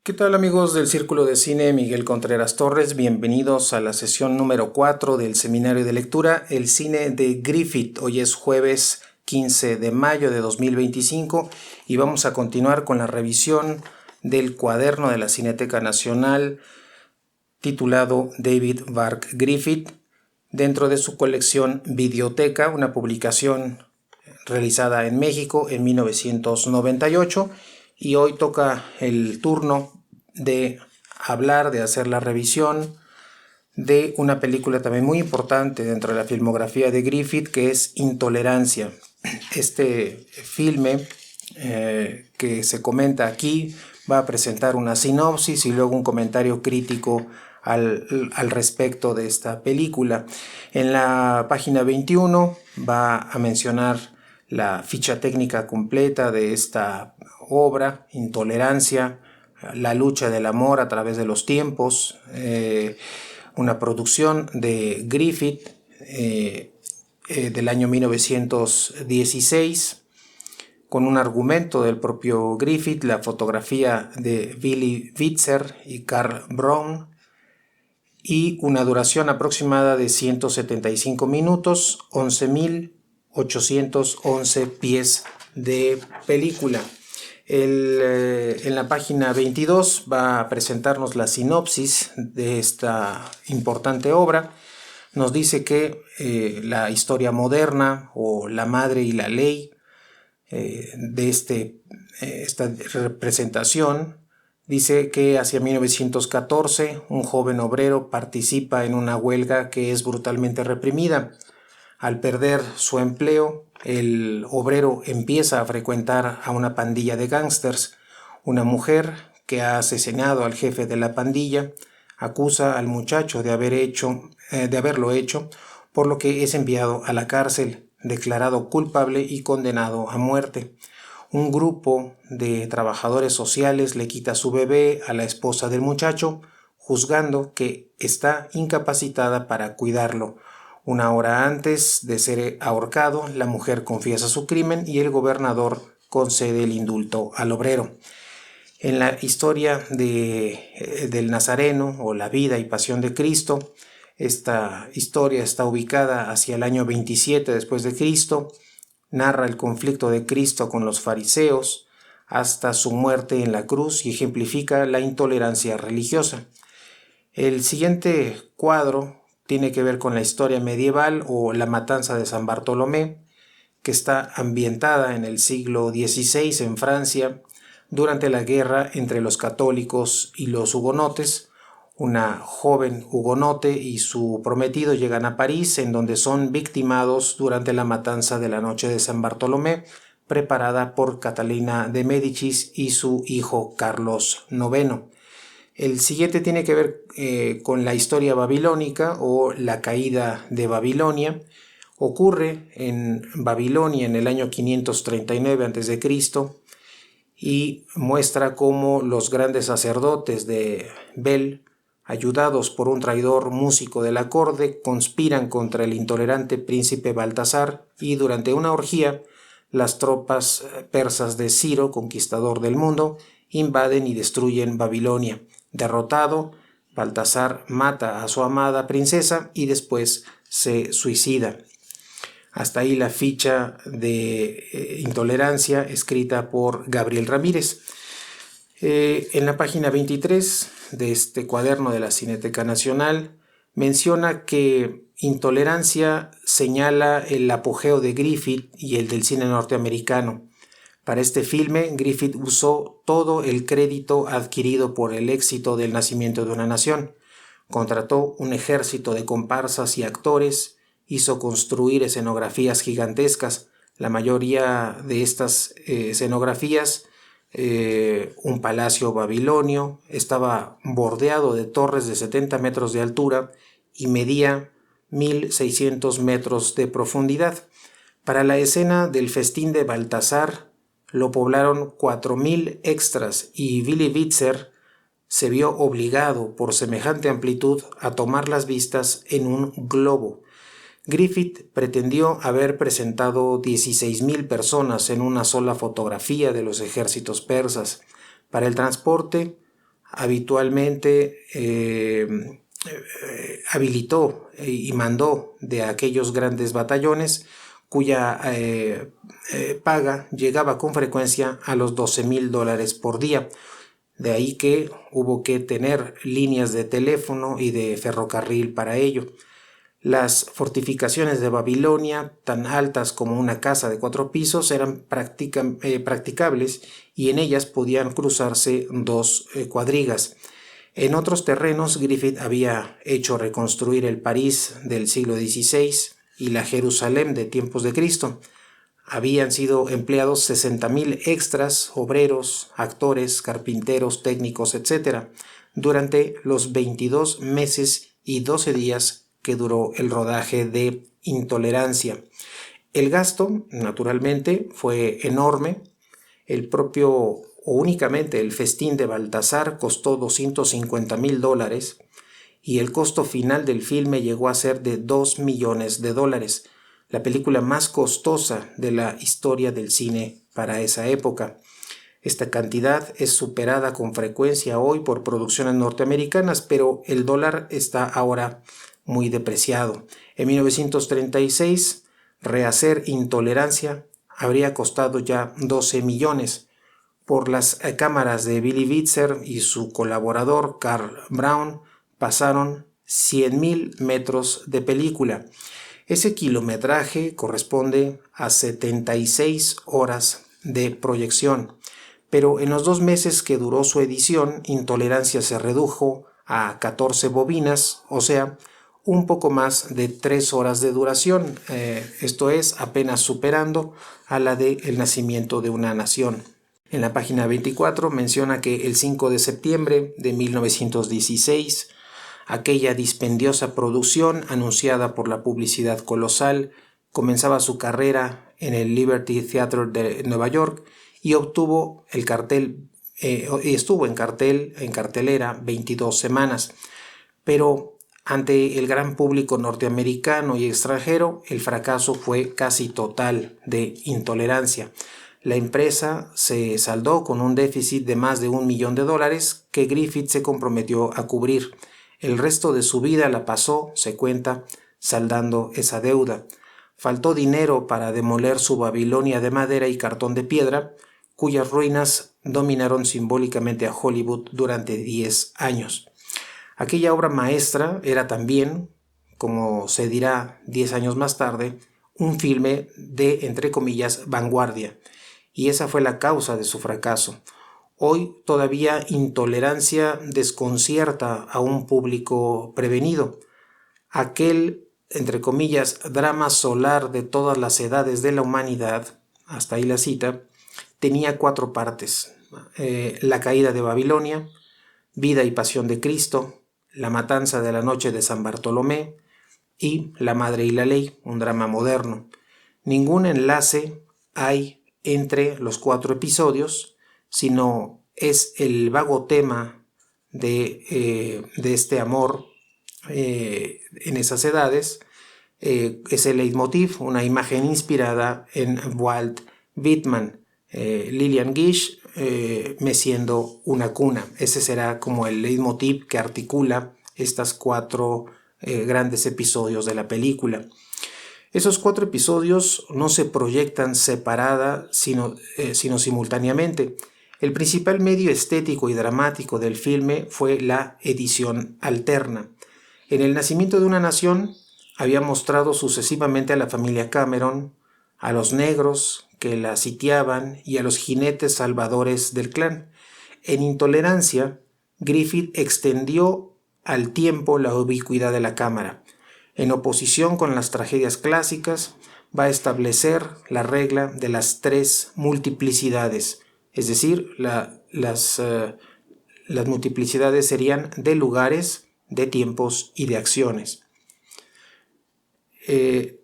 ¿Qué tal amigos del Círculo de Cine Miguel Contreras Torres? Bienvenidos a la sesión número 4 del seminario de lectura El cine de Griffith. Hoy es jueves 15 de mayo de 2025 y vamos a continuar con la revisión del cuaderno de la Cineteca Nacional titulado David Varg Griffith dentro de su colección Videoteca, una publicación realizada en México en 1998, y hoy toca el turno de hablar, de hacer la revisión de una película también muy importante dentro de la filmografía de Griffith, que es Intolerancia. Este filme que se comenta aquí va a presentar una sinopsis y luego un comentario crítico al respecto de esta película. En la página 21 va a mencionar la ficha técnica completa de esta obra, Intolerancia, la lucha del amor a través de los tiempos, una producción de Griffith del año 1916, con un argumento del propio Griffith, la fotografía de Billy Bitzer y Carl Brown, y una duración aproximada de 175 minutos, 11.811 pies de película. En la página 22 va a presentarnos la sinopsis de esta importante obra. Nos dice que la historia moderna o la madre y la ley de esta representación dice que hacia 1914 un joven obrero participa en una huelga que es brutalmente reprimida. Al perder su empleo, el obrero empieza a frecuentar a una pandilla de gángsters. Una mujer que ha asesinado al jefe de la pandilla acusa al muchacho de haberlo hecho, por lo que es enviado a la cárcel, declarado culpable y condenado a muerte. Un grupo de trabajadores sociales le quita su bebé a la esposa del muchacho, juzgando que está incapacitada para cuidarlo. Una hora antes de ser ahorcado, la mujer confiesa su crimen y el gobernador concede el indulto al obrero. En la historia del Nazareno o la vida y pasión de Cristo, esta historia está ubicada hacia el año 27 después de Cristo, narra el conflicto de Cristo con los fariseos hasta su muerte en la cruz y ejemplifica la intolerancia religiosa. El siguiente cuadro tiene que ver con la historia medieval o la matanza de San Bartolomé, que está ambientada en el siglo XVI en Francia durante la guerra entre los católicos y los hugonotes. Una joven hugonote y su prometido llegan a París, en donde son victimados durante la matanza de la noche de San Bartolomé, preparada por Catalina de Médicis y su hijo Carlos IX. El siguiente tiene que ver con la historia babilónica o la caída de Babilonia. Ocurre en Babilonia en el año 539 a.C. y muestra cómo los grandes sacerdotes de Bel, ayudados por un traidor músico de la corte, conspiran contra el intolerante príncipe Baltasar, y durante una orgía las tropas persas de Ciro, conquistador del mundo, invaden y destruyen Babilonia. Derrotado, Baltasar mata a su amada princesa y después se suicida. Hasta ahí la ficha de Intolerancia escrita por Gabriel Ramírez. En la página 23 de este cuaderno de la Cineteca Nacional menciona que Intolerancia señala el apogeo de Griffith y el del cine norteamericano. Para este filme, Griffith usó todo el crédito adquirido por el éxito del Nacimiento de una Nación. Contrató un ejército de comparsas y actores, hizo construir escenografías gigantescas, la mayoría de estas escenografías, un palacio babilonio, estaba bordeado de torres de 70 metros de altura y medía 1.600 metros de profundidad. Para la escena del festín de Baltasar, lo poblaron 4.000 extras y Billy Bitzer se vio obligado por semejante amplitud a tomar las vistas en un globo. Griffith pretendió haber presentado 16.000 personas en una sola fotografía de los ejércitos persas. Para el transporte habitualmente habilitó y mandó de aquellos grandes batallones cuya paga llegaba con frecuencia a los $12,000 por día. De ahí que hubo que tener líneas de teléfono y de ferrocarril para ello. Las fortificaciones de Babilonia, tan altas como una casa de 4 pisos, eran practicables y en ellas podían cruzarse 2 cuadrigas. En otros terrenos, Griffith había hecho reconstruir el París del siglo XVI y la Jerusalén de tiempos de Cristo. Habían sido empleados 60,000 extras, obreros, actores, carpinteros, técnicos, etc., durante los 22 meses y 12 días que duró el rodaje de Intolerancia. El gasto, naturalmente, fue enorme. El propio o únicamente el festín de Baltasar costó $250,000 y el costo final del filme llegó a ser de $2 millones, la película más costosa de la historia del cine para esa época. Esta cantidad es superada con frecuencia hoy por producciones norteamericanas, pero el dólar está ahora muy depreciado. En 1936, rehacer Intolerancia habría costado ya 12 millones. Por las cámaras de Billy Bitzer y su colaborador Carl Brown pasaron 100,000 metros de película. Ese kilometraje corresponde a 76 horas de proyección, pero en los 2 meses que duró su edición, Intolerancia se redujo a 14 bobinas, o sea, un poco más de 3 horas de duración, esto es, apenas superando a la de El nacimiento de una nación. En la página 24 menciona que el 5 de septiembre de 1916, aquella dispendiosa producción anunciada por la publicidad colosal comenzaba su carrera en el Liberty Theatre de Nueva York y obtuvo el cartel estuvo en cartelera 22 semanas. Pero ante el gran público norteamericano y extranjero, el fracaso fue casi total de Intolerancia. La empresa se saldó con un déficit de más de $1 millón que Griffith se comprometió a cubrir. El resto de su vida la pasó, se cuenta, saldando esa deuda. Faltó dinero para demoler su Babilonia de madera y cartón de piedra, cuyas ruinas dominaron simbólicamente a Hollywood durante 10 años. Aquella obra maestra era también, como se dirá 10 años más tarde, un filme de, entre comillas, vanguardia, y esa fue la causa de su fracaso. Hoy todavía Intolerancia desconcierta a un público prevenido. Aquel, entre comillas, drama solar de todas las edades de la humanidad, hasta ahí la cita, tenía 4 partes. La caída de Babilonia, vida y pasión de Cristo, la matanza de la noche de San Bartolomé y La madre y la ley, un drama moderno. Ningún enlace hay entre los 4 episodios, sino es el vago tema de este amor en esas edades. Es el leitmotiv, una imagen inspirada en Walt Whitman, Lillian Gish meciendo una cuna. Ese será como el leitmotiv que articula estas 4 grandes episodios de la película. Esos 4 episodios no se proyectan separada, sino simultáneamente. El principal medio estético y dramático del filme fue la edición alterna. En El nacimiento de una nación había mostrado sucesivamente a la familia Cameron, a los negros que la sitiaban y a los jinetes salvadores del clan. En Intolerancia, Griffith extendió al tiempo la ubicuidad de la cámara. En oposición con las tragedias clásicas, va a establecer la regla de las 3 multiplicidades, es decir, las multiplicidades serían de lugares, de tiempos y de acciones.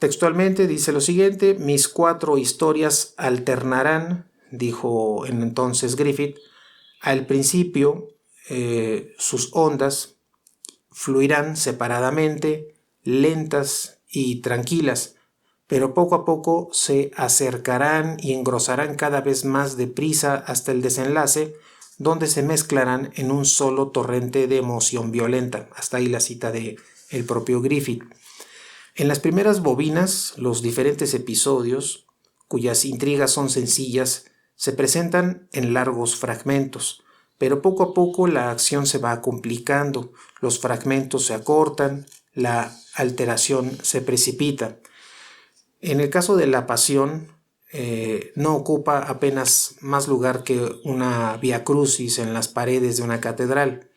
Textualmente dice lo siguiente: mis 4 historias alternarán, dijo entonces Griffith, al principio sus ondas fluirán separadamente, lentas y tranquilas, pero poco a poco se acercarán y engrosarán cada vez más deprisa hasta el desenlace, donde se mezclarán en un solo torrente de emoción violenta. Hasta ahí la cita de el propio Griffith. En las primeras bobinas, los diferentes episodios, cuyas intrigas son sencillas, se presentan en largos fragmentos, pero poco a poco la acción se va complicando, los fragmentos se acortan, la alteración se precipita. En el caso de la Pasión, no ocupa apenas más lugar que una vía crucis en las paredes de una catedral,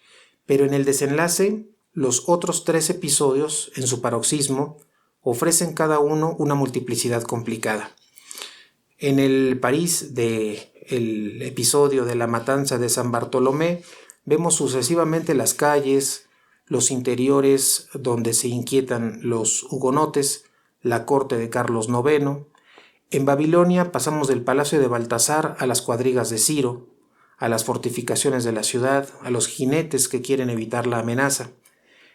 pero en el desenlace, los otros 3 episodios, en su paroxismo, ofrecen cada uno una multiplicidad complicada. En el París del episodio de la matanza de San Bartolomé, vemos sucesivamente las calles, los interiores donde se inquietan los hugonotes, la corte de Carlos IX. En Babilonia pasamos del palacio de Baltasar a las cuadrigas de Ciro, a las fortificaciones de la ciudad, a los jinetes que quieren evitar la amenaza.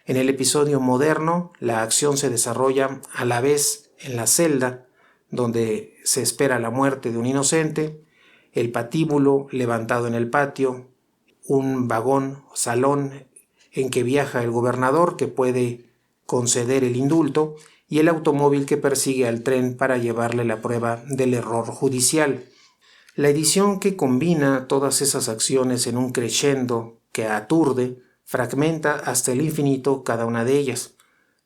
En el episodio moderno, la acción se desarrolla a la vez en la celda, donde se espera la muerte de un inocente, el patíbulo levantado en el patio, un vagón, salón en que viaja el gobernador que puede conceder el indulto, y el automóvil que persigue al tren para llevarle la prueba del error judicial. La edición que combina todas esas acciones en un crescendo que aturde, fragmenta hasta el infinito cada una de ellas.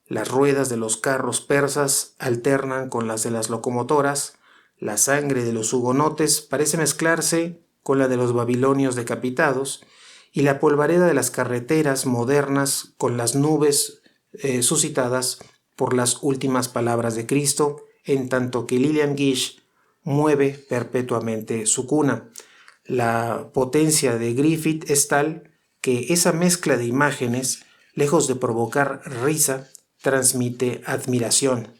Las ruedas de los carros persas alternan con las de las locomotoras, la sangre de los hugonotes parece mezclarse con la de los babilonios decapitados, y la polvareda de las carreteras modernas con las nubes suscitadas por las últimas palabras de Cristo, en tanto que Lillian Gish mueve perpetuamente su cuna. La potencia de Griffith es tal que esa mezcla de imágenes, lejos de provocar risa, transmite admiración.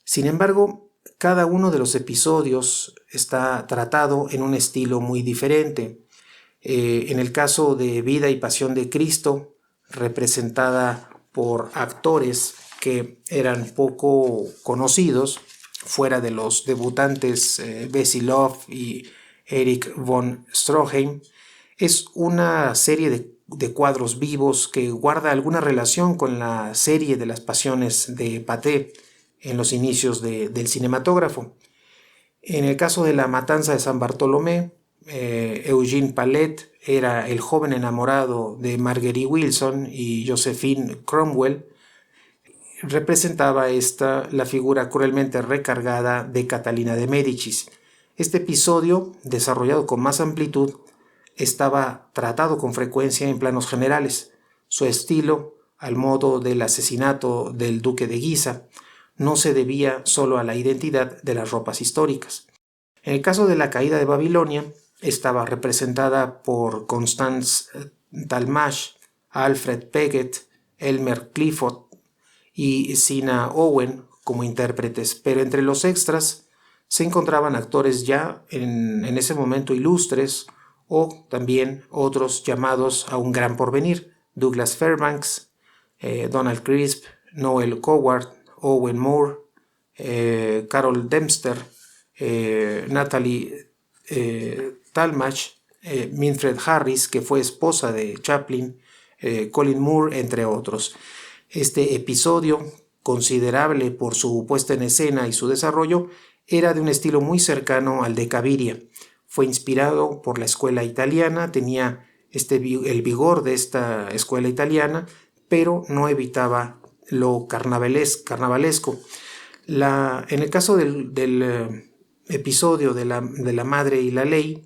Sin embargo, cada uno de los episodios está tratado en un estilo muy diferente. En el caso de Vida y Pasión de Cristo, representada por actores que eran poco conocidos, fuera de los debutantes Bessie Love y Erich von Stroheim, es una serie de cuadros vivos que guarda alguna relación con la serie de las Pasiones de Pathé en los inicios del cinematógrafo. En el caso de la matanza de San Bartolomé, Eugene Pallet era el joven enamorado de Marguerite Wilson y Josephine Cromwell. Representaba la figura cruelmente recargada de Catalina de Médicis. Este episodio, desarrollado con más amplitud, estaba tratado con frecuencia en planos generales. Su estilo, al modo del asesinato del duque de Guisa, no se debía solo a la identidad de las ropas históricas. En el caso de la caída de Babilonia, estaba representada por Constance Talmadge, Alfred Peggett, Elmer Clifford y Sina Owen como intérpretes, pero entre los extras se encontraban actores ya en ese momento ilustres o también otros llamados a un gran porvenir: Douglas Fairbanks, Donald Crisp, Noel Coward, Owen Moore, Carol Dempster, Natalie Talmadge, Mildred Harris, que fue esposa de Chaplin, Colin Moore, entre otros. Este episodio, considerable por su puesta en escena y su desarrollo, era de un estilo muy cercano al de Cabiria. Fue inspirado por la escuela italiana, tenía el vigor de esta escuela italiana, pero no evitaba lo carnavalesco. En el caso del episodio de la Madre y la Ley,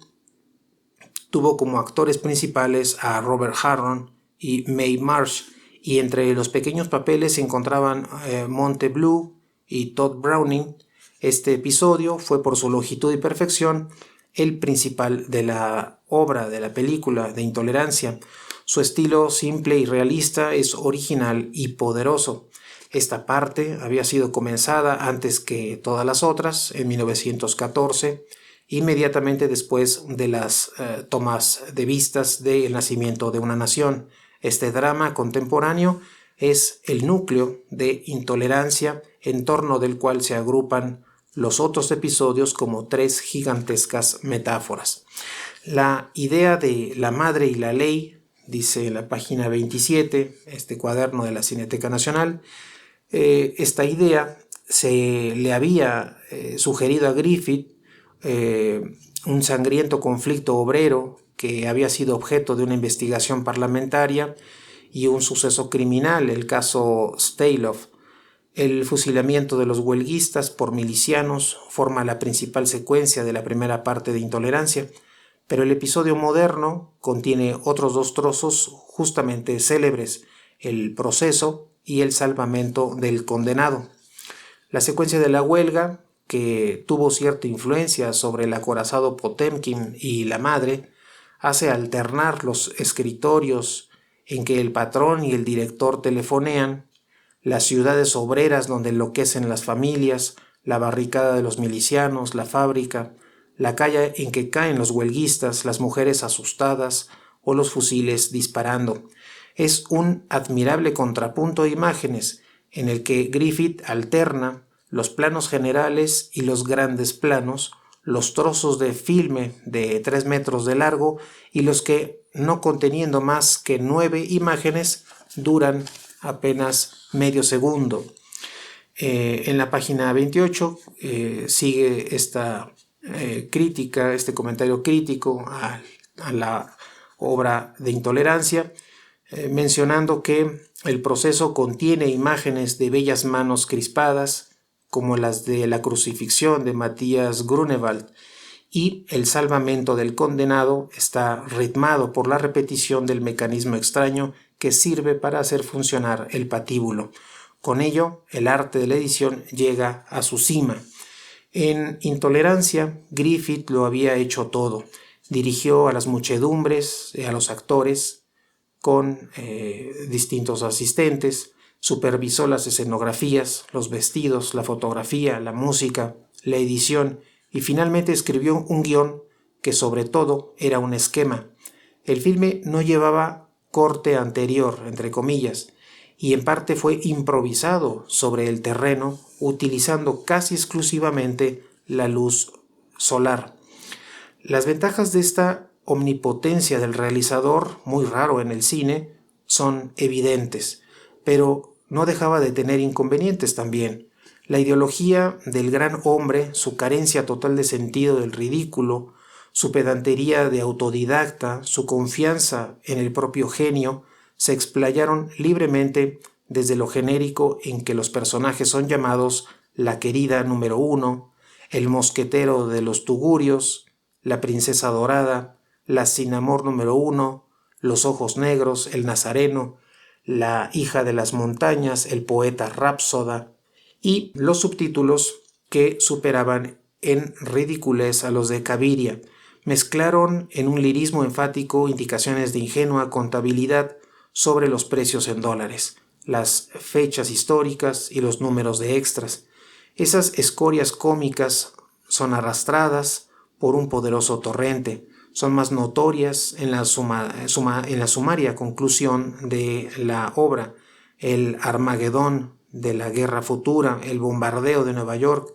tuvo como actores principales a Robert Harron y Mae Marsh, y entre los pequeños papeles se encontraban Monte Blue y Todd Browning. Este episodio fue, por su longitud y perfección, el principal de la obra, de la película de Intolerancia. Su estilo simple y realista es original y poderoso. Esta parte había sido comenzada antes que todas las otras, en 1914, inmediatamente después de las tomas de vistas del nacimiento de una nación. Este drama contemporáneo es el núcleo de Intolerancia, en torno del cual se agrupan los otros episodios como 3 gigantescas metáforas. La idea de La madre y la ley, dice en la página 27, este cuaderno de la Cineteca Nacional, esta idea se le había sugerido a Griffith, un sangriento conflicto obrero que había sido objeto de una investigación parlamentaria y un suceso criminal, el caso Staloff. El fusilamiento de los huelguistas por milicianos forma la principal secuencia de la primera parte de Intolerancia, pero el episodio moderno contiene otros dos trozos justamente célebres, el proceso y el salvamento del condenado. La secuencia de la huelga, que tuvo cierta influencia sobre el acorazado Potemkin y la madre, hace alternar los escritorios en que el patrón y el director telefonean, las ciudades obreras donde enloquecen las familias, la barricada de los milicianos, la fábrica, la calle en que caen los huelguistas, las mujeres asustadas o los fusiles disparando. Es un admirable contrapunto de imágenes en el que Griffith alterna los planos generales y los grandes planos, los trozos de filme de 3 metros de largo y los que, no conteniendo más que 9 imágenes, duran apenas medio segundo. En la página 28 sigue esta crítica, este comentario crítico a la obra de Intolerancia, mencionando que el proceso contiene imágenes de bellas manos crispadas, como las de la crucifixión de Matías Grunewald, y el salvamento del condenado está ritmado por la repetición del mecanismo extraño que sirve para hacer funcionar el patíbulo. Con ello, el arte de la edición llega a su cima. En Intolerancia, Griffith lo había hecho todo. Dirigió a las muchedumbres, a los actores, con distintos asistentes, supervisó las escenografías, los vestidos, la fotografía, la música, la edición y finalmente escribió un guión que sobre todo era un esquema. El filme no llevaba corte anterior, entre comillas, y en parte fue improvisado sobre el terreno utilizando casi exclusivamente la luz solar. Las ventajas de esta omnipotencia del realizador, muy raro en el cine, son evidentes, pero no dejaba de tener inconvenientes también. La ideología del gran hombre, su carencia total de sentido del ridículo, su pedantería de autodidacta, su confianza en el propio genio, se explayaron libremente desde lo genérico en que los personajes son llamados la querida número 1, el mosquetero de los tugurios, la princesa dorada, la sin amor número 1, los ojos negros, el nazareno, la hija de las montañas, el poeta rápsoda, y los subtítulos que superaban en ridiculez a los de Cabiria. Mezclaron en un lirismo enfático indicaciones de ingenua contabilidad sobre los precios en dólares, las fechas históricas y los números de extras. Esas escorias cómicas son arrastradas por un poderoso torrente, son más notorias en la sumaria conclusión de la obra, el Armagedón de la guerra futura, el bombardeo de Nueva York,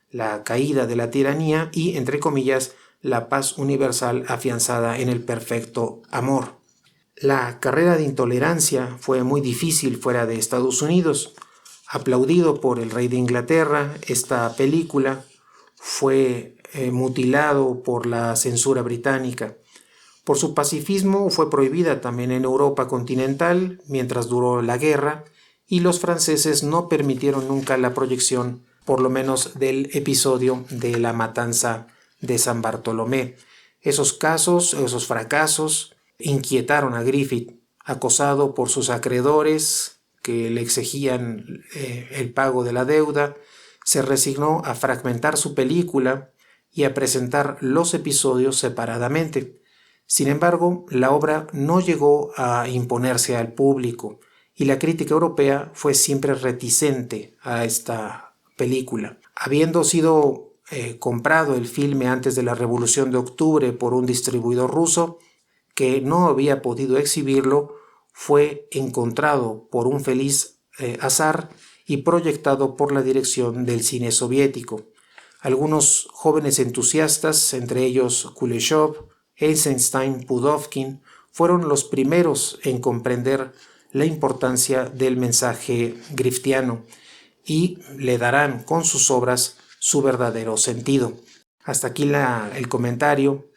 la caída de la tiranía y, entre comillas, la paz universal afianzada en el perfecto amor. La carrera de Intolerancia fue muy difícil fuera de Estados Unidos. Aplaudido por el rey de Inglaterra, esta película fue mutilado por la censura británica. Por su pacifismo fue prohibida también en Europa continental mientras duró la guerra y los franceses no permitieron nunca la proyección, por lo menos del episodio de la matanza de San Bartolomé. Esos fracasos inquietaron a Griffith, acosado por sus acreedores que le exigían el pago de la deuda. Se resignó a fragmentar su película y a presentar los episodios separadamente. Sin embargo, la obra no llegó a imponerse al público y la crítica europea fue siempre reticente a esta película. Habiendo sido comprado el filme antes de la Revolución de Octubre por un distribuidor ruso que no había podido exhibirlo, fue encontrado por un feliz azar y proyectado por la dirección del cine soviético. Algunos jóvenes entusiastas, entre ellos Kuleshov, Eisenstein, Pudovkin fueron los primeros en comprender la importancia del mensaje griftiano y le darán con sus obras su verdadero sentido. Hasta aquí el comentario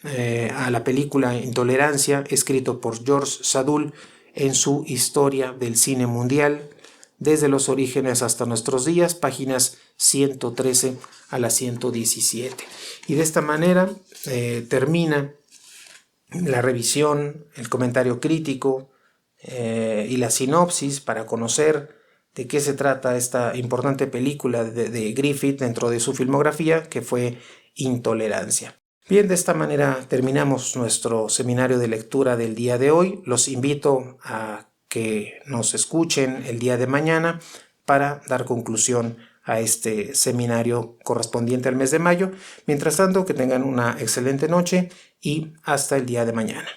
a la película Intolerancia, escrito por George Sadoul en su Historia del Cine Mundial, desde los orígenes hasta nuestros días, páginas 113 a la 117. Y de esta manera termina la revisión, el comentario crítico y la sinopsis para conocer de qué se trata esta importante película de Griffith dentro de su filmografía, que fue Intolerancia. Bien, de esta manera terminamos nuestro seminario de lectura del día de hoy. Los invito a que nos escuchen el día de mañana para dar conclusión a este seminario correspondiente al mes de mayo. Mientras tanto, que tengan una excelente noche y hasta el día de mañana.